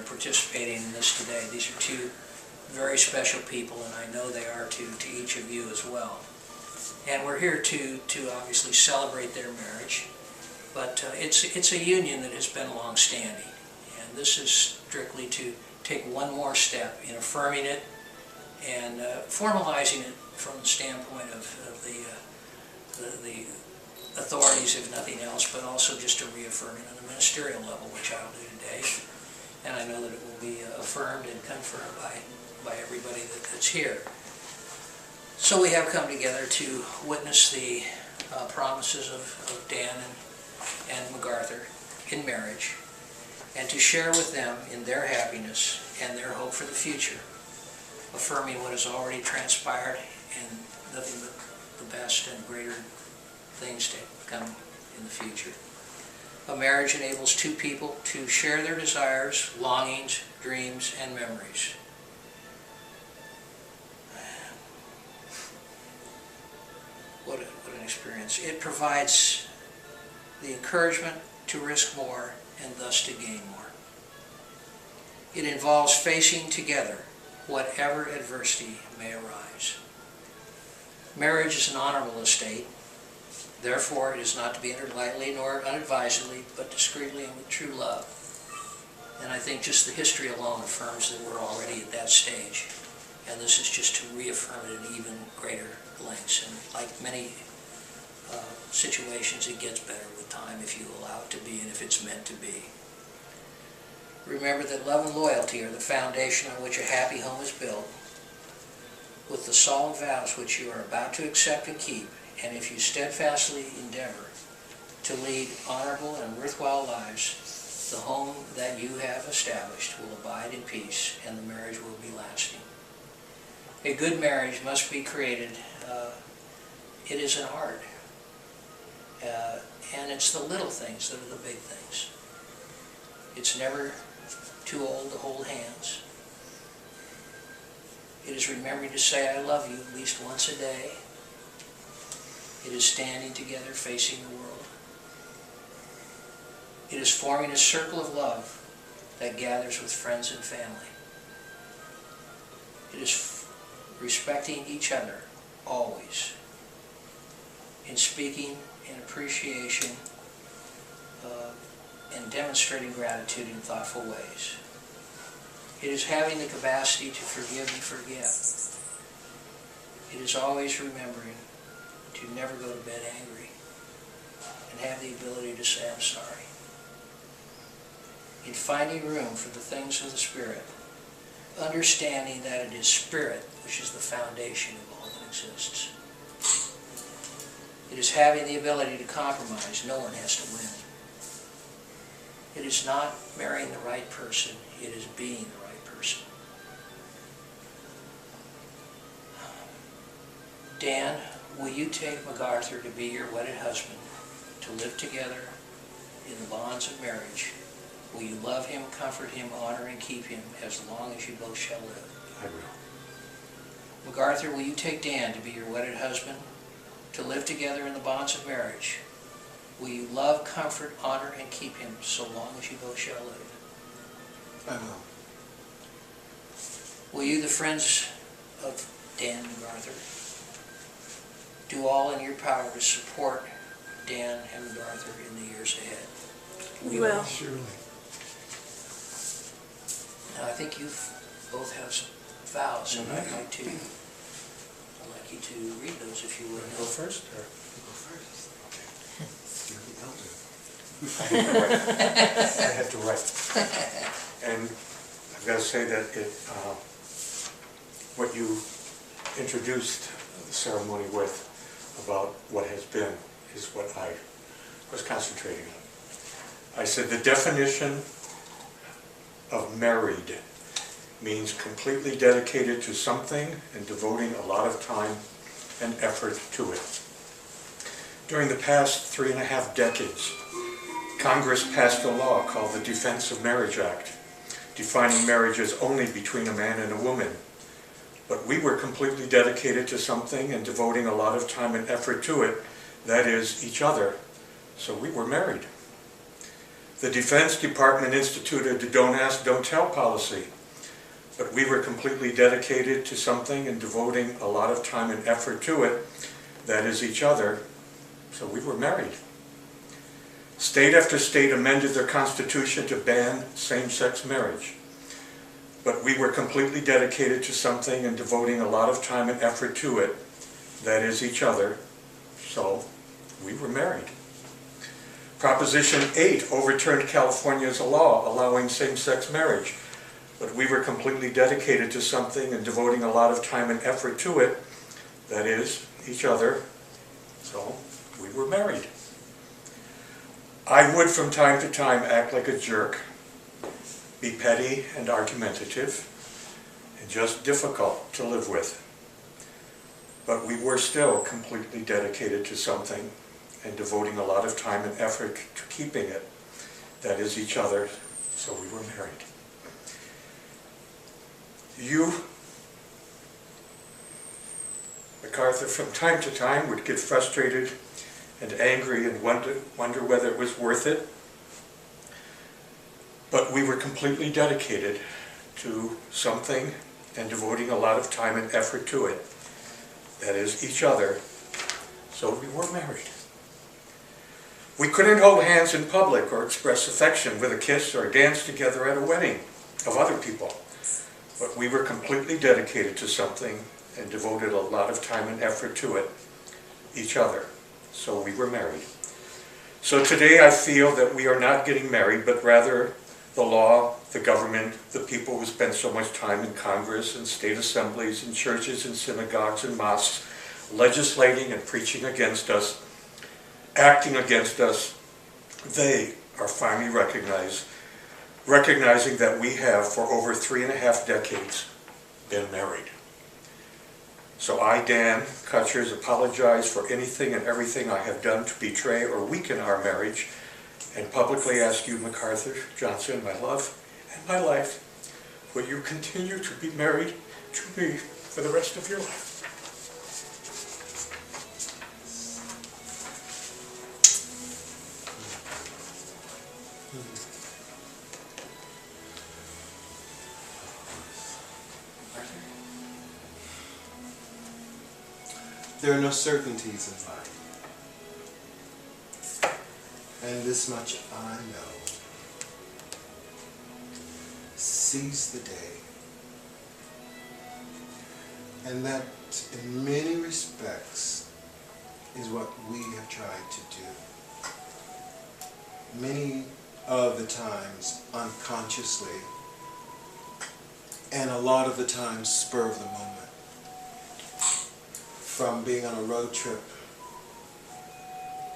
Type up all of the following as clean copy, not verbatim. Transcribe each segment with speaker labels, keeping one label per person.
Speaker 1: participating in this today. These are two very special people, and I know they are to each of you as well. And we're here to obviously celebrate their marriage, but it's a union that has been long-standing, and this is strictly to take one more step in affirming it and formalizing it from the standpoint of the authorities, if nothing else, but also just to reaffirm it on a ministerial level, which I'll do today. And I know that it will be affirmed and confirmed by everybody that's here. So we have come together to witness the promises of Dan and MacArthur in marriage, and to share with them in their happiness and their hope for the future, affirming what has already transpired and nothing but the best and greater things to come in the future. A marriage enables two people to share their desires, longings, dreams, and memories. What an experience. It provides the encouragement to risk more and thus to gain more. It involves facing together whatever adversity may arise. Marriage is an honorable estate. Therefore, it is not to be entered lightly nor unadvisedly, but discreetly and with true love. And I think just the history alone affirms that we're already at that stage. And this is just to reaffirm it in even greater lengths. And like many situations, it gets better with time if you allow it to be and if it's meant to be. Remember that love and loyalty are the foundation on which a happy home is built. With the solemn vows which you are about to accept and keep, and if you steadfastly endeavor to lead honorable and worthwhile lives, the home that you have established will abide in peace, and the marriage will be lasting. A good marriage must be created. It is an art. And it's the little things that are the big things. It's never too old to hold hands. It is remembering to say I love you at least once a day. It is standing together facing the world. It is forming a circle of love that gathers with friends and family. It is respecting each other always, in speaking in appreciation and demonstrating gratitude in thoughtful ways. It is having the capacity to forgive and forget. It is always remembering to never go to bed angry and have the ability to say I'm sorry. In finding room for the things of the Spirit, understanding that it is Spirit which is the foundation of all that exists. It is having the ability to compromise. No one has to win. It is not marrying the right person. It is being the right person. Dan, will you take MacArthur to be your wedded husband, to live together in the bonds of marriage? Will you love him, comfort him, honor, and keep him as long as you both shall live?
Speaker 2: I will.
Speaker 1: MacArthur, will you take Dan to be your wedded husband, to live together in the bonds of marriage? Will you love, comfort, honor, and keep him so long as you both shall live?
Speaker 2: I will.
Speaker 1: Will you, the friends of Dan MacArthur, do all in your power to support Dan and MacArthur in the years ahead?
Speaker 3: We will.
Speaker 2: Surely.
Speaker 1: Now, I think you both have some vows, and I'd like you to read those if you would.
Speaker 2: Go first? Or?
Speaker 4: Go first.
Speaker 2: Okay. I have to write. And I've got to say that what you introduced the ceremony with about what has been is what I was concentrating on. I said the definition of married means completely dedicated to something and devoting a lot of time and effort to it. During the past 3.5 decades, Congress passed a law called the Defense of Marriage Act, defining marriages only between a man and a woman. But we were completely dedicated to something and devoting a lot of time and effort to it, that is, each other, so we were married. The Defense Department instituted the don't ask, don't tell policy, but we were completely dedicated to something and devoting a lot of time and effort to it, that is each other, so we were married. State after state amended their constitution to ban same-sex marriage, but we were completely dedicated to something and devoting a lot of time and effort to it, that is each other, so we were married. Proposition 8 overturned California's law allowing same-sex marriage, but we were completely dedicated to something and devoting a lot of time and effort to it, that is, each other, so we were married. I would from time to time act like a jerk, be petty and argumentative, and just difficult to live with. But we were still completely dedicated to something and devoting a lot of time and effort to keeping it, that is each other, so we were married. You, MacArthur, from time to time would get frustrated and angry and wonder whether it was worth it, but we were completely dedicated to something and devoting a lot of time and effort to it, that is each other, so we were married. We couldn't hold hands in public or express affection with a kiss or dance together at a wedding of other people. But we were completely dedicated to something and devoted a lot of time and effort to it, each other. So we were married. So today I feel that we are not getting married, but rather the law, the government, the people who spend so much time in Congress and state assemblies and churches and synagogues and mosques, legislating and preaching against us, acting against us, they are finally recognizing that we have for over 3.5 decades been married. So I, Dan Kutchers, apologize for anything and everything I have done to betray or weaken our marriage, and publicly ask you, MacArthur Johnson, my love and my life, will you continue to be married to me for the rest of your life?
Speaker 3: There are no certainties in life, and this much I know. Seize the day, and that in many respects is what we have tried to do. Many of the times unconsciously, and a lot of the times spur of the moment. From being on a road trip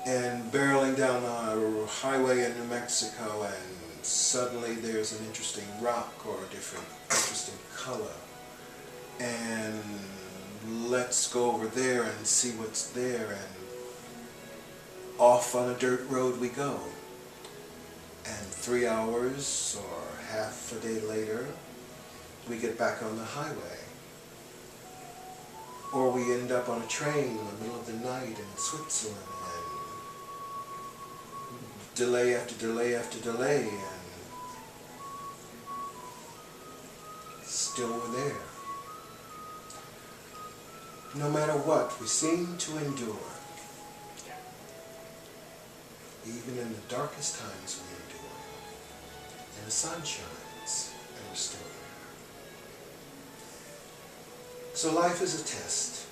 Speaker 3: and barreling down a highway in New Mexico, and suddenly there's an interesting rock or a different interesting color, and let's go over there and see what's there, and off on a dirt road we go, and 3 hours or half a day later we get back on the highway. Or we end up on a train in the middle of the night in Switzerland, and delay after delay after delay, and still we're there. No matter what, we seem to endure. Even in the darkest times we endure. And the sun shines, and we're still there. So life is a test.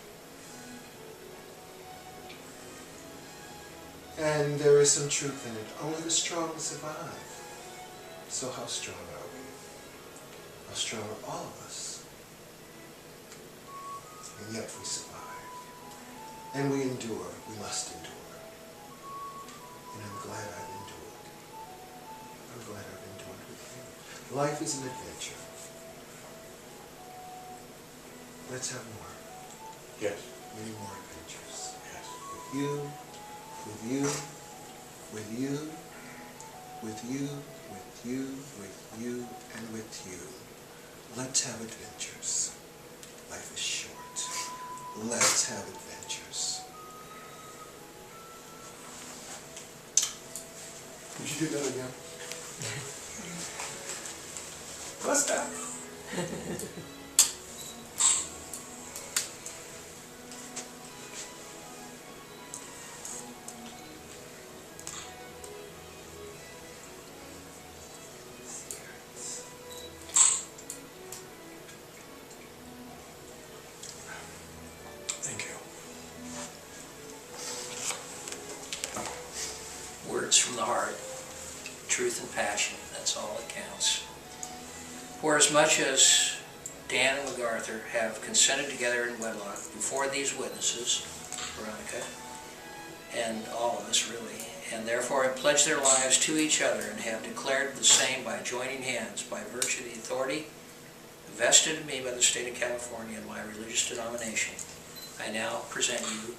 Speaker 3: And there is some truth in it. Only the strong survive. So how strong are we? How strong are all of us? And yet we survive. And we endure. We must endure. And I'm glad I've endured. I'm glad I've endured with you. Life is an adventure. Let's have more.
Speaker 2: Yes.
Speaker 3: Many more adventures.
Speaker 2: Yes.
Speaker 3: With you, with you, with you, with you, with you, with you, and with you. Let's have adventures. Life is short. Let's have adventures.
Speaker 2: Would you do that again? What's that? Thank you.
Speaker 1: Words from the heart, truth and passion, that's all that counts. For as much as Dan and MacArthur have consented together in wedlock before these witnesses, Veronica, and all of us really, and therefore have pledged their lives to each other and have declared the same by joining hands by virtue of the authority vested in me by the state of California and my religious denomination, I now present you,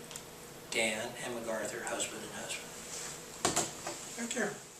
Speaker 1: Dan and MacArthur, husband and husband.
Speaker 2: Thank you.